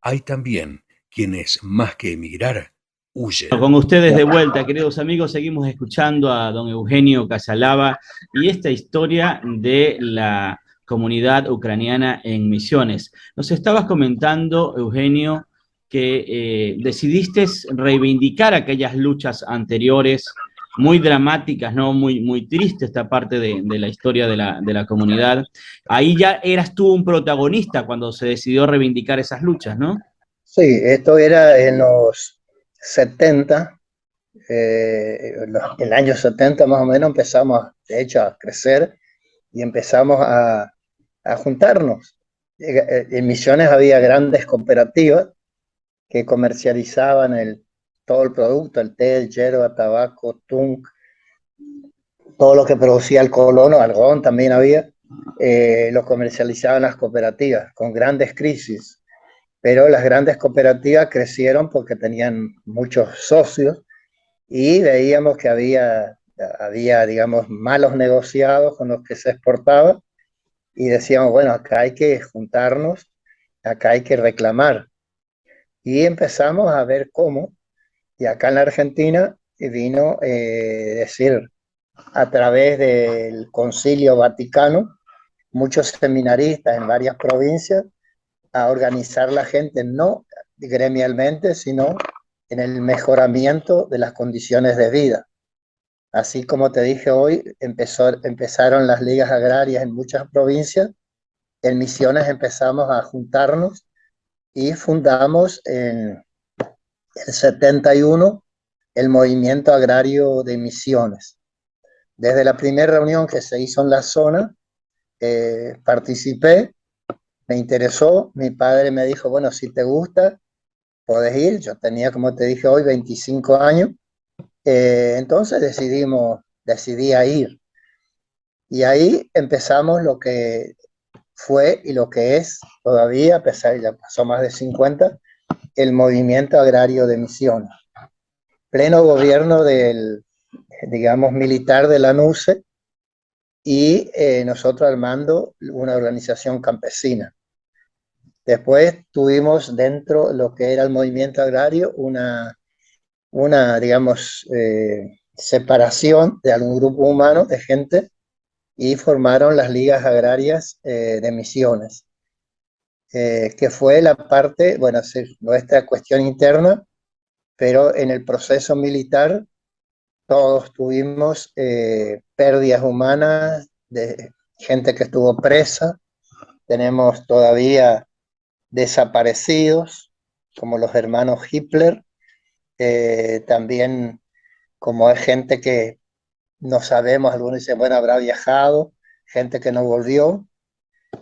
hay también quienes, más que emigrar, huyen. Con ustedes de vuelta, queridos amigos, seguimos escuchando a don Eugenio Casalava y esta historia de la comunidad ucraniana en Misiones. Nos estabas comentando, Eugenio, que decidiste reivindicar aquellas luchas anteriores, muy dramáticas, ¿no? Muy triste esta parte de la historia de la comunidad. Ahí ya eras tú un protagonista cuando se decidió reivindicar esas luchas, ¿no? Sí, esto era en los 70, en el año 70 más o menos empezamos, de hecho, a crecer y empezamos a juntarnos. En Misiones había grandes cooperativas que comercializaban todo el producto, el té, el yerba, tabaco, tunk, todo lo que producía el colono, algodón también había, lo comercializaban las cooperativas con grandes crisis. Pero las grandes cooperativas crecieron porque tenían muchos socios y veíamos que había, digamos, malos negociados con los que se exportaba y decíamos, bueno, acá hay que juntarnos, acá hay que reclamar. Y empezamos a ver cómo, y acá en la Argentina vino, decir, a través del Concilio Vaticano, muchos seminaristas en varias provincias a organizar la gente, no gremialmente, sino en el mejoramiento de las condiciones de vida. Así como te dije hoy, empezaron las ligas agrarias en muchas provincias. En Misiones empezamos a juntarnos y fundamos en el 71 el Movimiento Agrario de Misiones. Desde la primera reunión que se hizo en la zona, participé, me interesó, mi padre me dijo, bueno, si te gusta, podés ir. Yo tenía, como te dije hoy, 25 años. Entonces decidí a ir. Y ahí empezamos lo que fue y lo que es todavía, a pesar de ya pasó más de 50, el Movimiento Agrario de Misiones. Pleno gobierno del, digamos, militar de la NUCE y nosotros al mando una organización campesina. Después tuvimos dentro lo que era el movimiento agrario digamos, separación de algún grupo humano de gente y formaron las ligas agrarias de Misiones, que fue la parte, bueno, sí, nuestra cuestión interna, pero en el proceso militar todos tuvimos pérdidas humanas de gente que estuvo presa, tenemos todavía desaparecidos, como los hermanos Hitler, también como hay gente que no sabemos, algunos dicen, bueno, habrá viajado, gente que no volvió.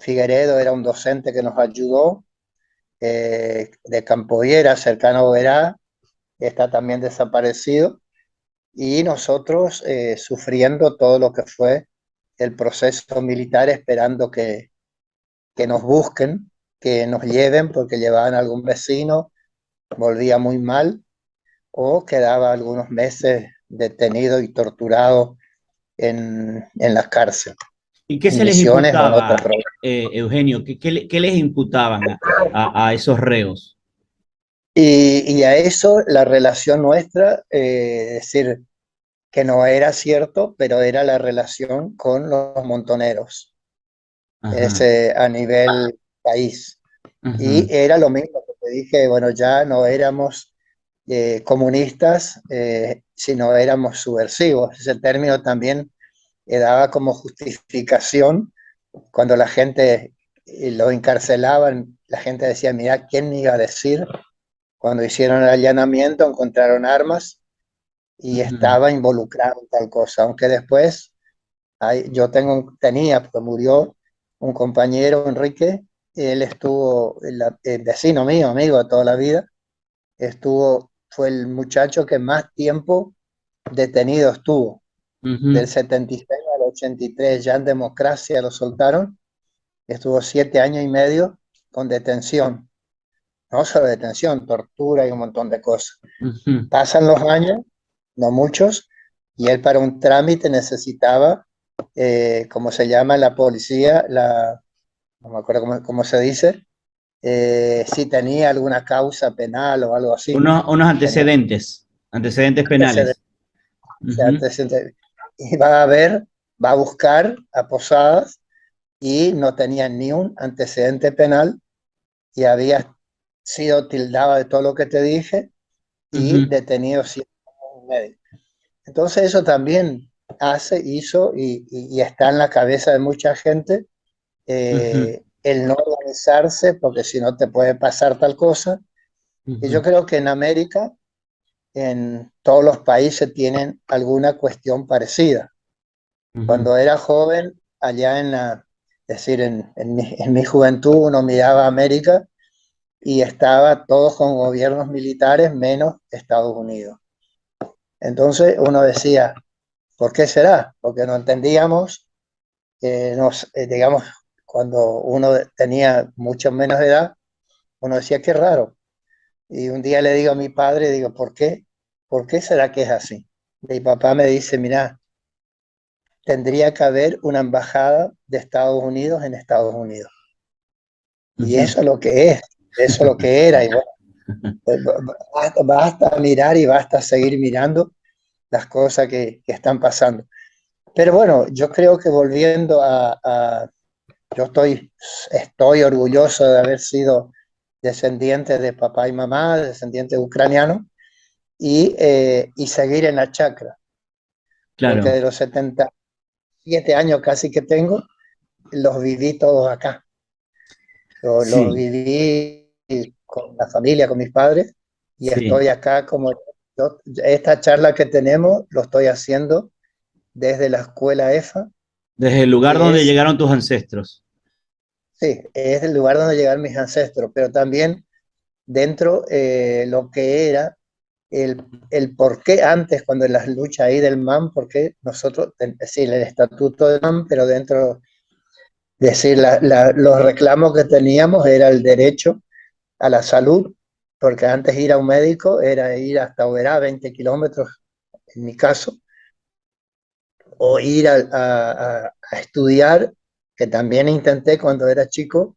Figueredo era un docente que nos ayudó, de Campoviera, cercano a Oberá, está también desaparecido, y nosotros sufriendo todo lo que fue el proceso militar, esperando que nos busquen, que nos lleven, porque llevaban a algún vecino, volvía muy mal, o quedaba algunos meses detenido y torturado en las cárceles, ¿Y qué en se les Misiones o en otra imputaba, provincia. Eugenio? ¿Qué les imputaban a esos reos? Y a eso la relación nuestra, es decir, que no era cierto, pero era la relación con los montoneros, Ajá, ese, a nivel país. ajá. Y era lo mismo que te dije, bueno, ya no éramos comunistas, sino éramos subversivos. Ese término también daba como justificación cuando la gente lo encarcelaban, la gente decía, mira, ¿quién me iba a decir? Cuando hicieron el allanamiento encontraron armas y Ujú. estaba involucrado en tal cosa, aunque después tenía, porque murió un compañero, Enrique, él estuvo, el vecino mío, amigo de toda la vida, fue el muchacho que más tiempo detenido estuvo, del Ujú. 76 al 83, ya en democracia lo soltaron, estuvo 7 años y medio con detención, no solo detención, tortura y un montón de cosas. Ujú. Pasan los años, no muchos, y él para un trámite necesitaba, como se llama en la policía, no me acuerdo cómo se dice, si tenía alguna causa penal o algo así. Unos Tenía antecedentes antecedentes, penales. Ujú, antecedentes. Y va a ver, va a buscar a Posadas y no tenía ni un antecedente penal y había sido tildado de todo lo que te dije y ujú, detenido 7 años y medio. Entonces eso también hizo y está en la cabeza de mucha gente, ujú, el no organizarse porque si no te puede pasar tal cosa. Y yo ujú, creo que en América, en todos los países tienen alguna cuestión parecida. ujú. Cuando era joven, allá es decir, en mi juventud uno miraba a América y estaba todos con gobiernos militares menos Estados Unidos. Entonces uno decía, ¿por qué será? Porque no entendíamos, digamos, cuando uno tenía mucho menos edad, uno decía, qué raro. Y un día le digo a mi padre, digo, ¿por qué? ¿Por qué será que es así? Mi papá me dice, mira, tendría que haber una embajada de Estados Unidos en Estados Unidos. Y Ujú. eso es lo que es, eso es lo que era. Y bueno, basta mirar y basta seguir mirando las cosas que están pasando. Pero bueno, yo creo que volviendo yo estoy orgulloso de haber sido descendiente de papá y mamá, descendiente ucraniano, y seguir en la chacra, porque Claro, de los 77 años casi que tengo, los viví todos acá. Los sí, viví con la familia, con mis padres, y sí. estoy acá esta charla que tenemos, lo estoy haciendo desde la escuela EFA, Desde el lugar que donde llegaron tus ancestros. sí, es el lugar donde llegaron mis ancestros, pero también dentro lo que era el por qué antes, cuando en las luchas ahí del MAN, por qué nosotros, sí, el estatuto del MAN, pero dentro, decir, los reclamos que teníamos era el derecho a la salud, porque antes ir a un médico era ir hasta Oberá, 20 kilómetros en mi caso, o ir a estudiar, que también intenté cuando era chico,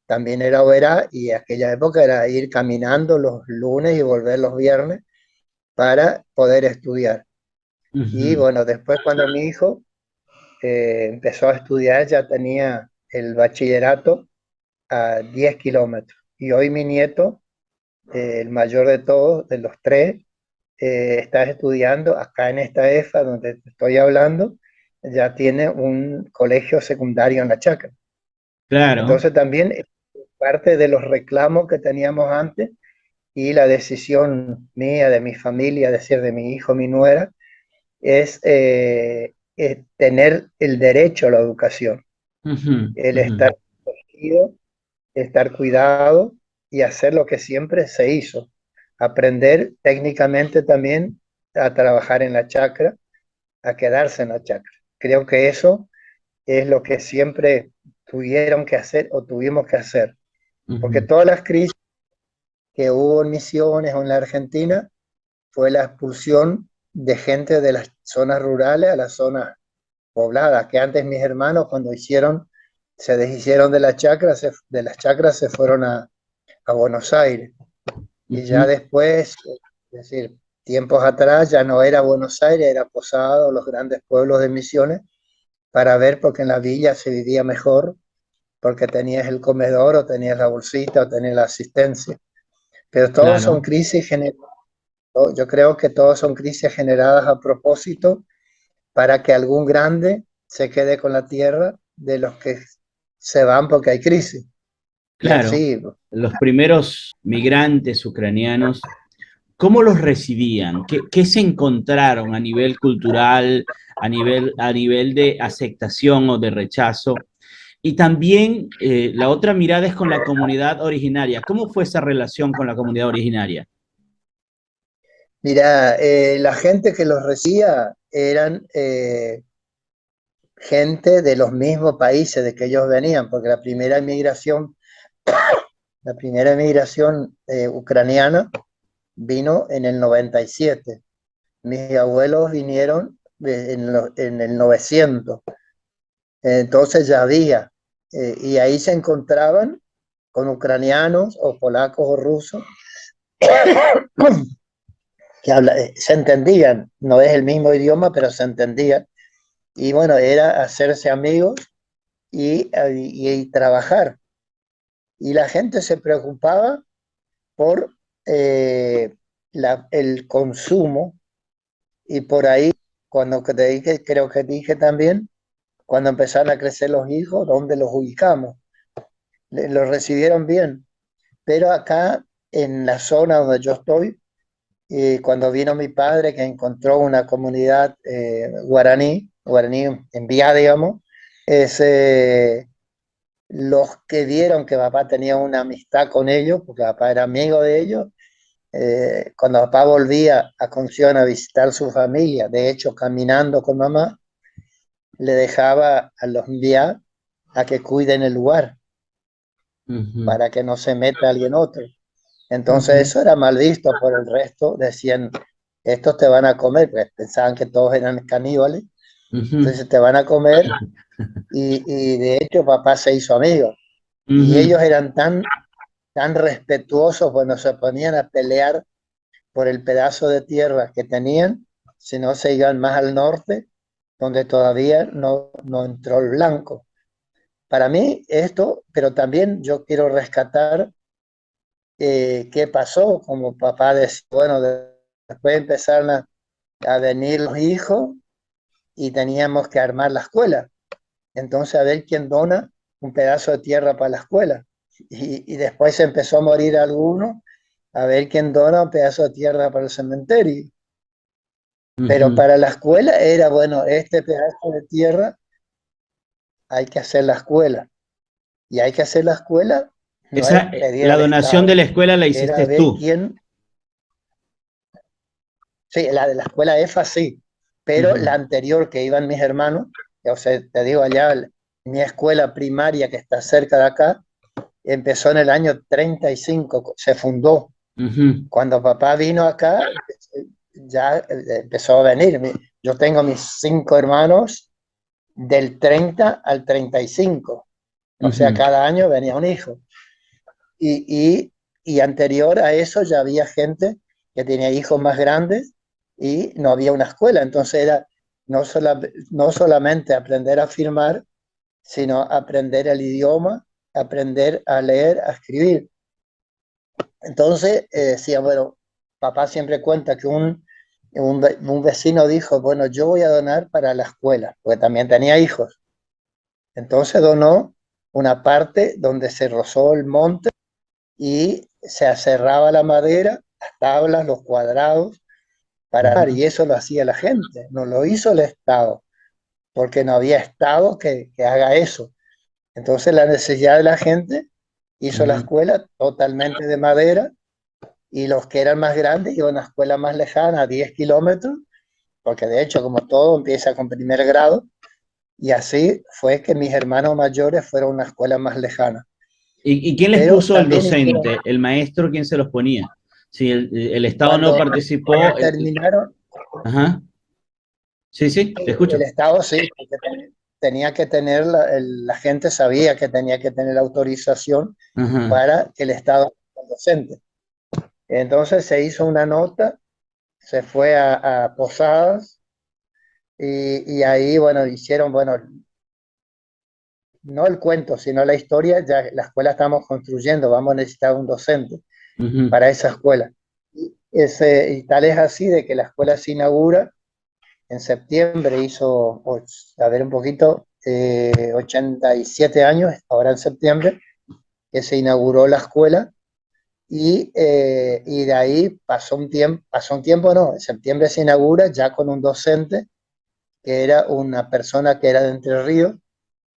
también era Oberá, y en aquella época era ir caminando los lunes y volver los viernes para poder estudiar. Y Ujú. bueno, después cuando mi hijo empezó a estudiar, ya tenía el bachillerato a 10 kilómetros. Y hoy mi nieto, el mayor de todos, de los tres, está estudiando acá en esta EFA donde te estoy hablando, ya tiene un colegio secundario en la Chacra. Claro. Entonces también parte de los reclamos que teníamos antes y la decisión mía, de mi familia, es decir, de mi hijo, mi nuera, es tener el derecho a la educación, Ujú, el ujú, estar protegido, estar cuidado y hacer lo que siempre se hizo, aprender técnicamente también a trabajar en la chacra, a quedarse en la chacra. Creo que eso es lo que siempre tuvieron que hacer o tuvimos que hacer, porque ujú. todas las crisis que hubo en Misiones o en la Argentina fue la expulsión de gente de las zonas rurales a las zonas pobladas, que antes mis hermanos cuando se deshicieron de las chacras se fueron a Buenos Aires. Y ya Ujú. después, es decir, tiempos atrás ya no era Buenos Aires, era Posado, los grandes pueblos de Misiones, para ver porque en la villa se vivía mejor, porque tenías el comedor o tenías la bolsita o tenías la asistencia. Pero todos son Claro. crisis generadas, yo creo que todos son crisis generadas a propósito para que algún grande se quede con la tierra de los que se van porque hay crisis. Y Claro. así, Los primeros migrantes ucranianos, ¿cómo los recibían? ¿Qué se encontraron a nivel cultural, a nivel de aceptación o de rechazo? Y también la otra mirada es con la comunidad originaria. ¿Cómo fue esa relación con la comunidad originaria? mira, la gente que los recibía eran gente de los mismos países de que ellos venían, porque la primera emigración ucraniana vino en el 97. Mis abuelos vinieron en el 900. Entonces ya había, y ahí se encontraban con ucranianos o polacos o rusos que se entendían, no es el mismo idioma, pero se entendían. Y bueno, era hacerse amigos y trabajar. Y la gente se preocupaba por el consumo, y por ahí, cuando te dije, creo que dije también, cuando empezaron a crecer los hijos, ¿dónde los ubicamos? Los recibieron bien, pero acá en la zona donde yo estoy, cuando vino mi padre, que encontró una comunidad guaraní enviada, digamos, los que vieron que papá tenía una amistad con ellos, porque papá era amigo de ellos, cuando papá volvía a Concepción a visitar su familia, de hecho caminando con mamá, le dejaba a los enviados a que cuiden el lugar para que no se meta alguien otro. Entonces eso era mal visto por el resto, decían, estos te van a comer, pues pensaban que todos eran caníbales, entonces te van a comer, y de hecho papá se hizo amigo, y ellos eran tan respetuosos cuando se ponían a pelear por el pedazo de tierra que tenían, si no se iban más al norte, donde todavía no entró el blanco. Para mí esto, pero también yo quiero rescatar qué pasó, como papá decía, bueno, después empezaron a venir los hijos y teníamos que armar la escuela. Entonces, a ver quién dona un pedazo de tierra para la escuela. Y después se empezó a morir alguno, a ver quién dona un pedazo de tierra para el cementerio. Pero para la escuela era, bueno, este pedazo de tierra hay que hacer la escuela. Y hay que hacer la escuela, no es pedir La al donación de Estado, la escuela la era hiciste ver tú. quién. Sí, la de la escuela EFA sí, pero la anterior que iban mis hermanos, o sea, te digo allá, mi escuela primaria que está cerca de acá, empezó en el año 35, se fundó. Cuando papá vino acá, ya empezó a venir. Yo tengo mis 5 hermanos del 30 al 35. O sea, cada año venía un hijo. Y anterior a eso ya había gente que tenía hijos más grandes y no había una escuela. Entonces era no solamente aprender a firmar, sino aprender el idioma, aprender a leer, a escribir. Entonces decía, bueno, papá siempre cuenta que un vecino dijo, bueno, yo voy a donar para la escuela, porque también tenía hijos. Entonces donó una parte donde se rozó el monte y se aserraba la madera, las tablas, los cuadrados, y eso lo hacía la gente, no lo hizo el Estado, porque no había Estado que haga eso. Entonces la necesidad de la gente hizo la escuela totalmente de madera, y los que eran más grandes iban a una escuela más lejana, a 10 kilómetros, porque de hecho, como todo, empieza con primer grado, y así fue que mis hermanos mayores fueron a una escuela más lejana. ¿Y quién les Pero puso el también hicieron, docente? ¿El maestro quién se los ponía? Si el Estado no cuando participó. terminaron, Ajá. Sí, sí, te escucho. el Estado sí, porque tenía que tener, la gente sabía que tenía que tener autorización Ajá. para que el Estado fuera docente. Entonces se hizo una nota, se fue a Posadas, y ahí, bueno, hicieron, bueno, no el cuento, sino la historia, ya la escuela estamos construyendo, vamos a necesitar un docente para esa escuela. Y tal es así de que la escuela se inaugura en septiembre, hizo, a ver un poquito, 87 años, ahora en septiembre, que se inauguró la escuela, y de ahí pasó un tiempo, no, en septiembre se inaugura ya con un docente, que era una persona que era de Entre Ríos,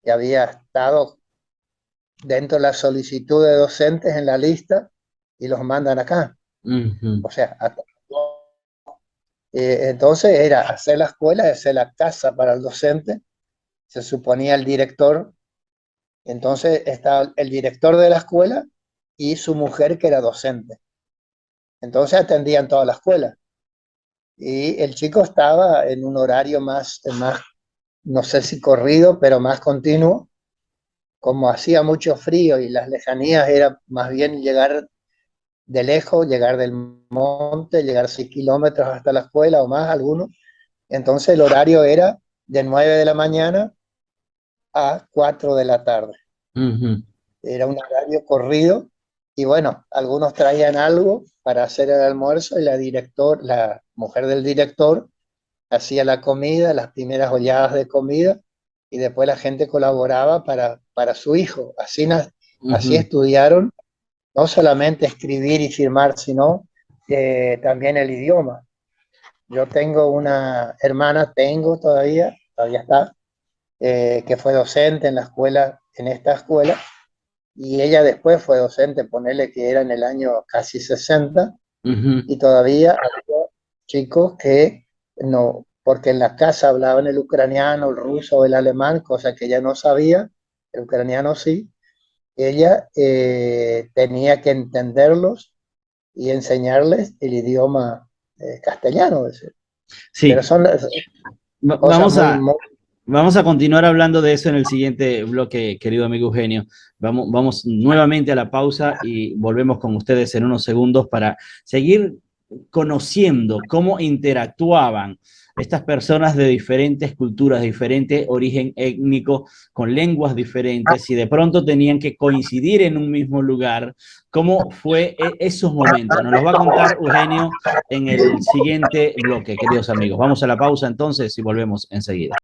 que había estado dentro de la solicitud de docentes en la lista, y los mandan acá. O sea, entonces era hacer la escuela, hacer la casa para el docente, se suponía el director, entonces estaba el director de la escuela y su mujer que era docente. Entonces atendían toda la escuela. Y el chico estaba en un horario más, no sé si corrido, pero más continuo, como hacía mucho frío y las lejanías era más bien llegar de lejos, llegar del monte, llegar 6 kilómetros hasta la escuela o más algunos, entonces el horario era de 9 de la mañana a 4 de la tarde. Era un horario corrido y bueno, algunos traían algo para hacer el almuerzo y la mujer del director hacía la comida, las primeras oleadas de comida y después la gente colaboraba para su hijo. Así estudiaron no solamente escribir y firmar, sino también el idioma. Yo tengo una hermana, todavía está, que fue docente en la escuela, en esta escuela, y ella después fue docente, ponele que era en el año casi 60, y todavía había chicos que no, porque en la casa hablaban el ucraniano, el ruso o el alemán, cosa que ella no sabía, el ucraniano sí, ella tenía que entenderlos y enseñarles el idioma castellano. Sí, Pero son cosas vamos a continuar hablando de eso en el siguiente bloque, querido amigo Eugenio. Vamos nuevamente a la pausa y volvemos con ustedes en unos segundos para seguir conociendo cómo interactuaban estas personas de diferentes culturas, de diferente origen étnico, con lenguas diferentes, y de pronto tenían que coincidir en un mismo lugar. ¿Cómo fue esos momentos? Nos los va a contar Eugenio en el siguiente bloque, queridos amigos. Vamos a la pausa entonces y volvemos enseguida.